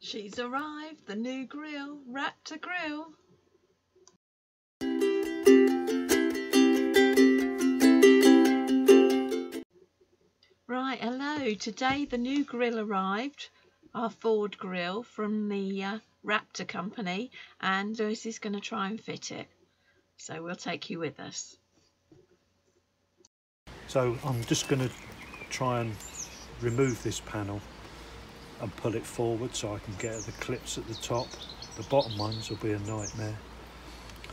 She's arrived, the new grill, Raptor Grille. Right, hello. Today the new grill arrived, our Ford grill from the Raptor company, and Lewis is going to try and fit it. So we'll take you with us. So I'm just going to try and remove this panel and pull it forward so I can get at the clips at the top. The bottom ones will be a nightmare.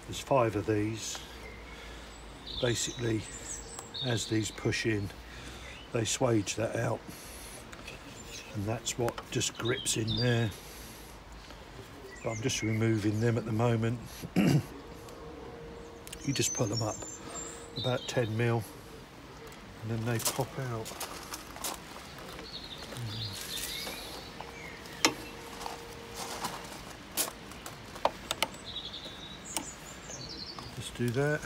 There's 5 of these. Basically, as these push in, they swage that out, and that's what just grips in there. But I'm just removing them at the moment. You just pull them up about 10 mil and then they pop out. Just do that,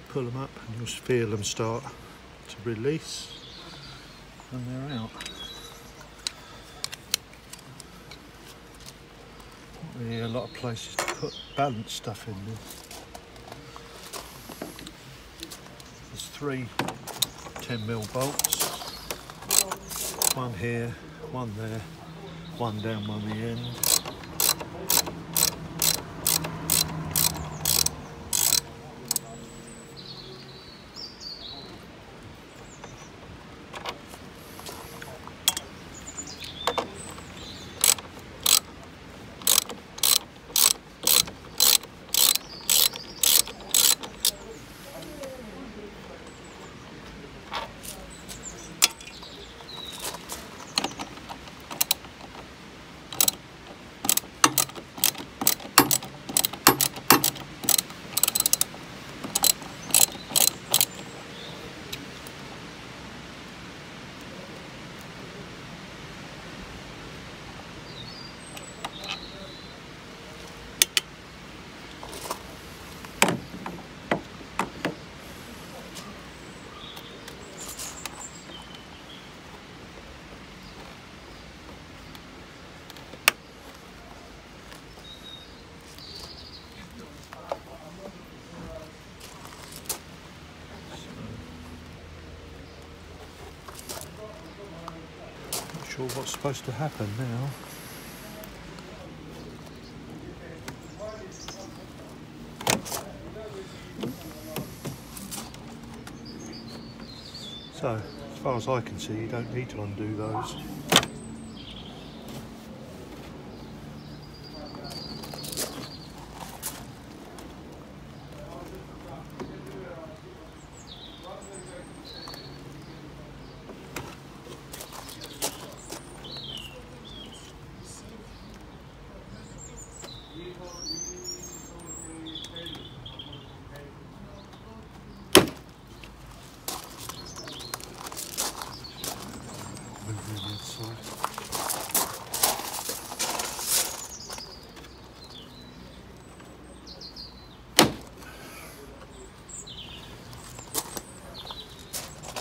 pull them up, and you'll feel them start to release, and they're out. Not really a lot of places to put balance stuff in there. There's 3 10mm bolts, one here, one there, one down on the end. Sure what's supposed to happen now. So, as far as I can see, you don't need to undo those.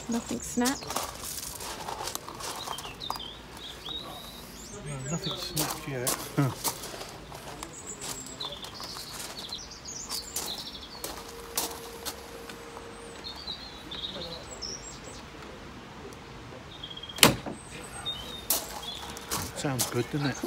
Nothing snapped? No, nothing snapped yet. Sounds good, doesn't it?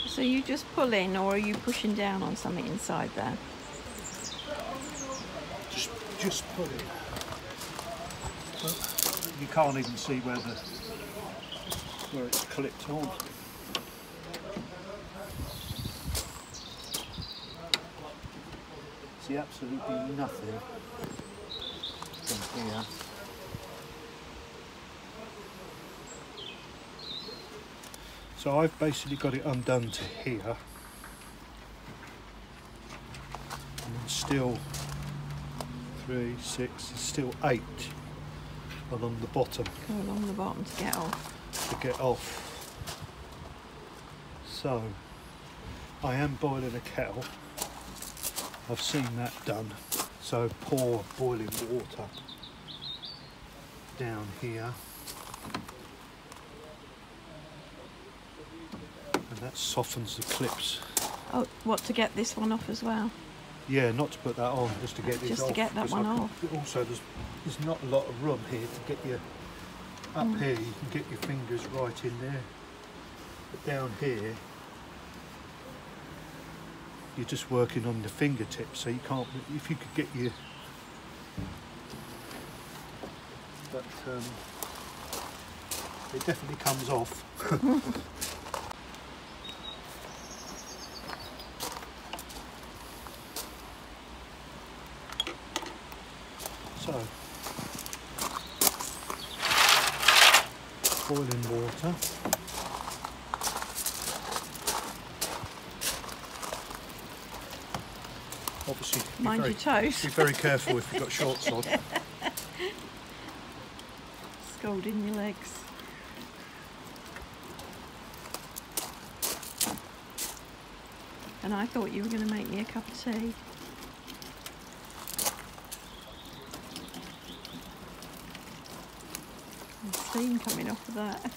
So you just pull in, or are you pushing down on something inside there? Just pull it. you can't even see where it's clipped on. See absolutely nothing from here. So I've basically got it undone to here, and then still 3, 6, still 8 along the bottom. Go along the bottom to get off. So I am boiling a kettle. I've seen that done. So pour boiling water down here, and that softens the clips. Oh, what, to get this one off as well? Yeah, not to put that on, just to get this off. Just to get that one off. Also, there's not a lot of room here to get you up here. You can get your fingers right in there, but down here you're just working on the fingertips, so you can't. If you could get your, but it definitely comes off. So, boiling water. Obviously, mind your toes. Be very careful if you've got shorts on. Scalding your legs. And I thought you were going to make me a cup of tea. There's steam coming off of that.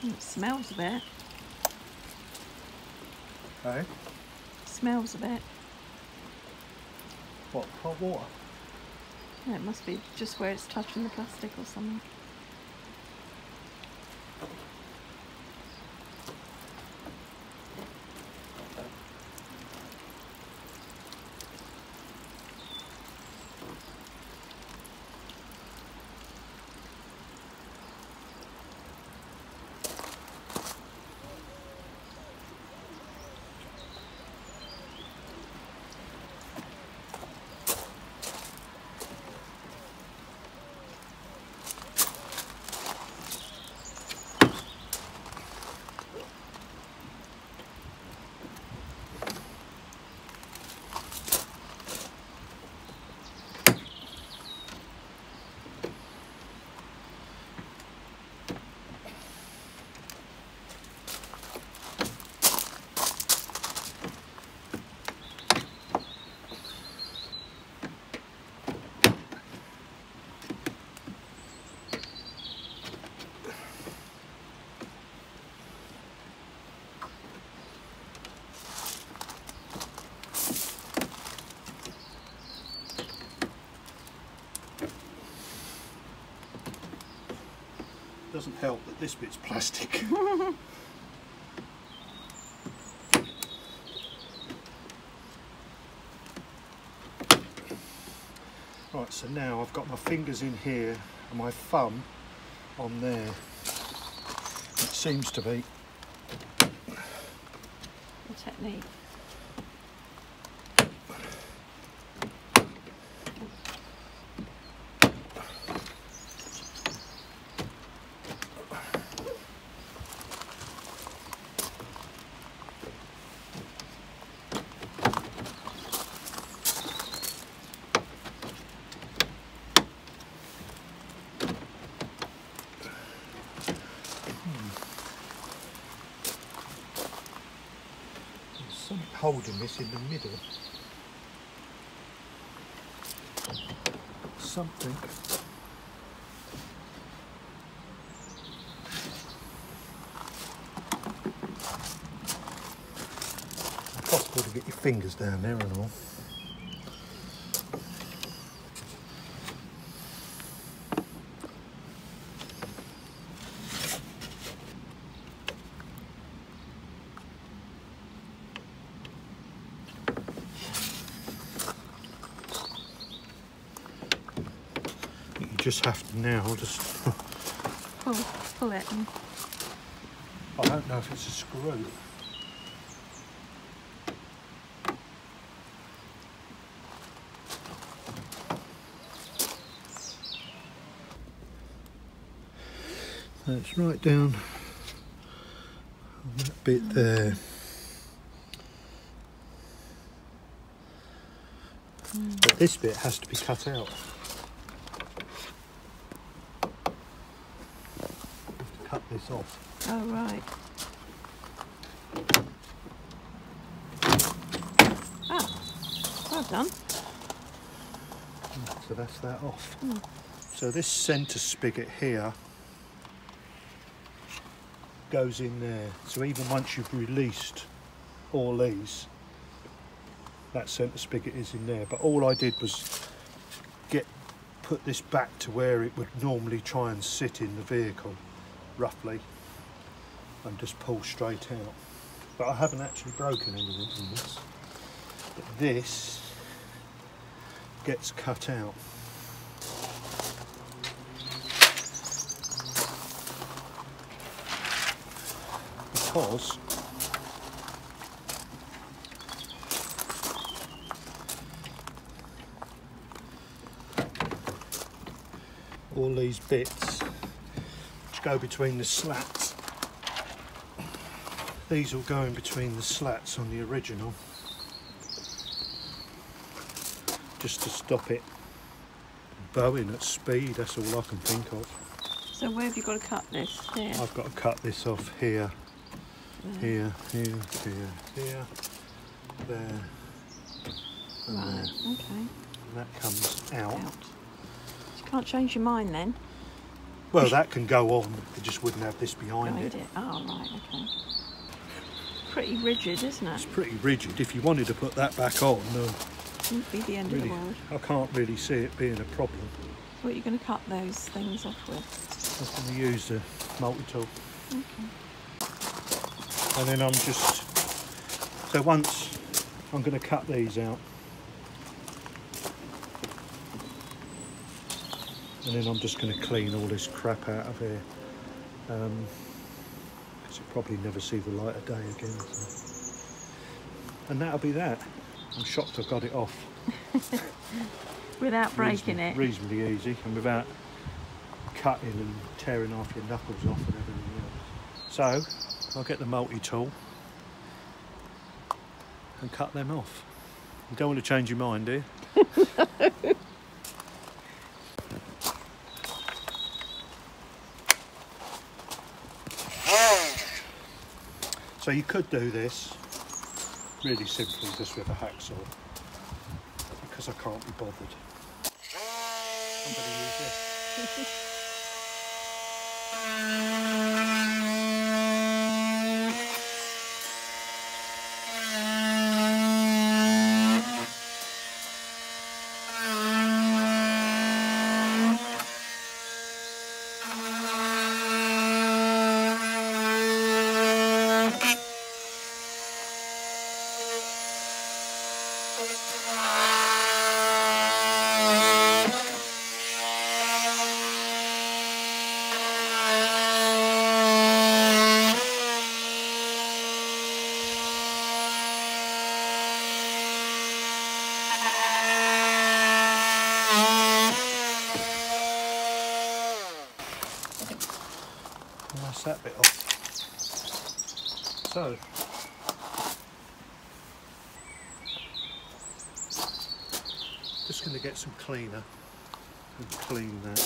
It smells a bit. Hey? Smells a bit. What, hot water? Yeah, it must be just where it's touching the plastic or something. Doesn't help that this bit's plastic. Right, so now I've got my fingers in here and my thumb on there. It seems to be The technique. something holding this in the middle. something. It's possible to get your fingers down there and all. Just have to now just pull it and... I don't know if it's a screw. So it's right down on that bit there. But this bit has to be cut out. Cut this off. Oh, right. Ah, well done. So that's that off. So this centre spigot here goes in there. So even once you've released all these, that centre spigot is in there. But all I did was put this back to where it would normally try and sit in the vehicle, roughly, and just pull straight out. But I haven't actually broken anything in this. But this gets cut out. Because all these bits which go between the slats, these will go in between the slats on the original, just to stop it bowing at speed. That's all I can think of. So where have you got to cut this? Here? I've got to cut this off here, here, here, here, here, there, and Right, there. okay. And that comes out. You can't change your mind then? Well, that can go on, it just wouldn't have this behind it. Oh, right, okay. Pretty rigid, isn't it? It's pretty rigid. If you wanted to put that back on, Wouldn't be the end of the world. I can't really see it being a problem. What are you going to cut those things off with? I'm going to use the multi-tool. Okay. And then I'm just... So once I'm going to cut these out. And then I'm just going to clean all this crap out of here. Because you'll probably never see the light of day again. So. And that'll be that. I'm shocked I got it off. Without breaking it? Reasonably easy, and without cutting and tearing off your knuckles off and everything else. So, I'll get the multi-tool and cut them off. You don't want to change your mind, do you? So you could do this really simply just with a hacksaw, because I can't be bothered. I'm going to use this. That bit off. So just going to get some cleaner and clean that.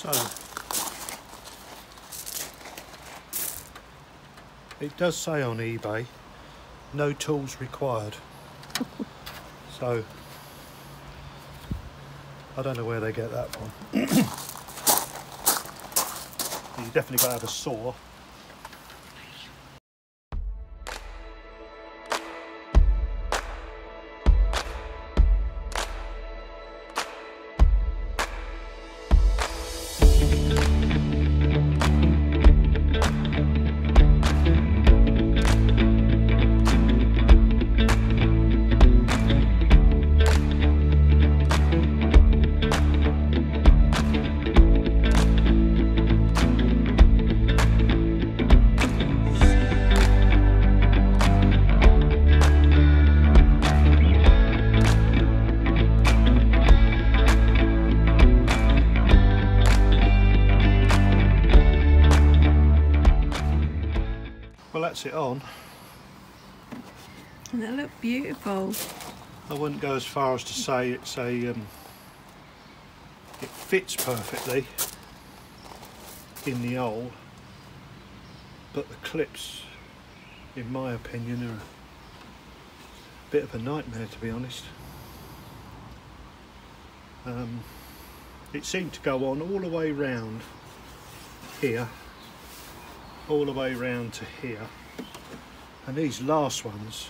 So it does say on eBay, no tools required. So I don't know where they get that from. You definitely got to have a saw. Well, that's it on. And they look beautiful. I wouldn't go as far as to say it's a it fits perfectly in the hole, but the clips, in my opinion, are a bit of a nightmare, to be honest. It seemed to go on all the way round here, all the way round to here, and these last ones,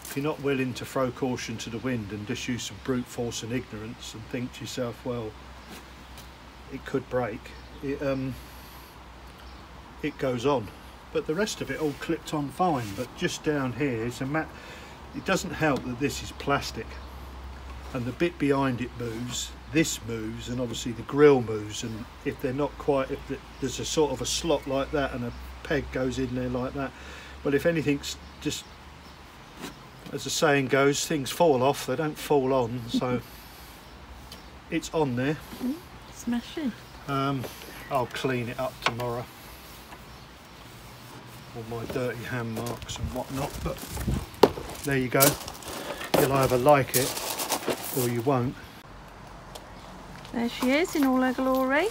if you're not willing to throw caution to the wind and just use some brute force and ignorance and think to yourself, well, it could break, it goes on. But the rest of it all clipped on fine. But just down here is a mat. It doesn't help that this is plastic, and the bit behind it moves, this moves, and obviously the grill moves, and if they're not quite, if there's a sort of a slot like that and a peg goes in there like that, well, if anything's just, as the saying goes, things fall off, they don't fall on. So it's on there. Smashing. I'll clean it up tomorrow, all my dirty hand marks and whatnot, but there you go. You'll either like it or you won't. There she is in all her glory.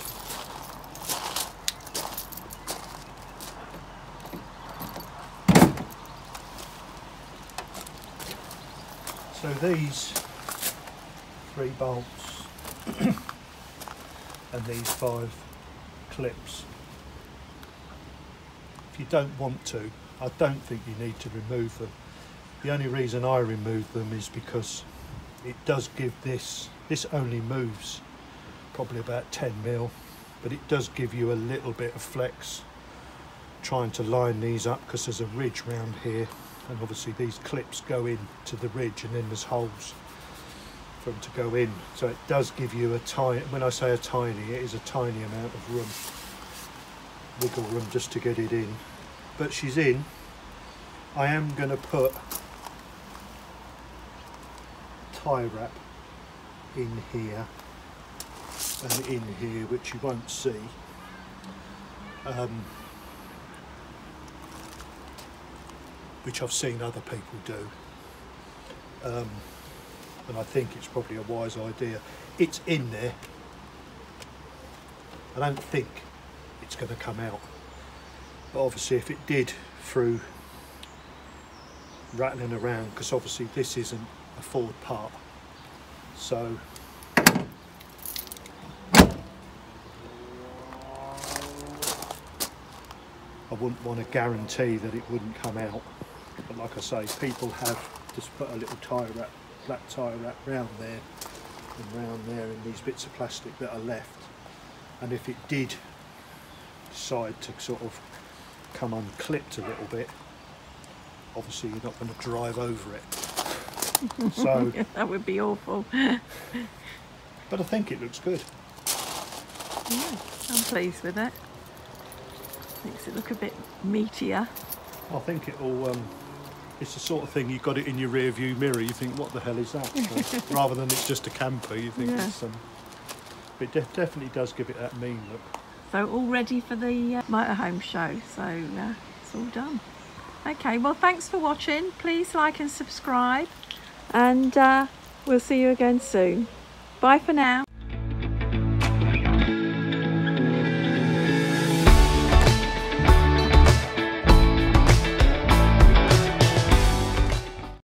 So these 3 bolts and these 5 clips, if you don't want to, I don't think you need to remove them. The only reason I remove them is because it does give this only moves probably about 10 mil, but it does give you a little bit of flex trying to line these up, because there's a ridge round here, and obviously these clips go in to the ridge, and then there's holes for them to go in, so it does give you a tiny, when I say a tiny, it is a tiny amount of room, wiggle room, just to get it in. But she's in. I am going to put tie wrap in here and in here, which you won't see, which I've seen other people do, and I think it's probably a wise idea. It's in there. I don't think it's going to come out, but obviously if it did through rattling around, because obviously this isn't a forward part, so I wouldn't want to guarantee that it wouldn't come out. But like I say, people have just put a little tie wrap, black tie wrap round there and round there in these bits of plastic that are left, and if it did decide to sort of come unclipped a little bit, obviously you're not going to drive over it. So that would be awful. But I think it looks good. Yeah, I'm pleased with it. Makes it look a bit meatier. I think it'll, it's the sort of thing, you got it in your rear view mirror, you think, what the hell is that? So, rather than it's just a camper, you think it's but it definitely does give it that mean look. So all ready for the motorhome show, so it's all done. Okay, well, thanks for watching. Please like and subscribe, and we'll see you again soon. Bye for now.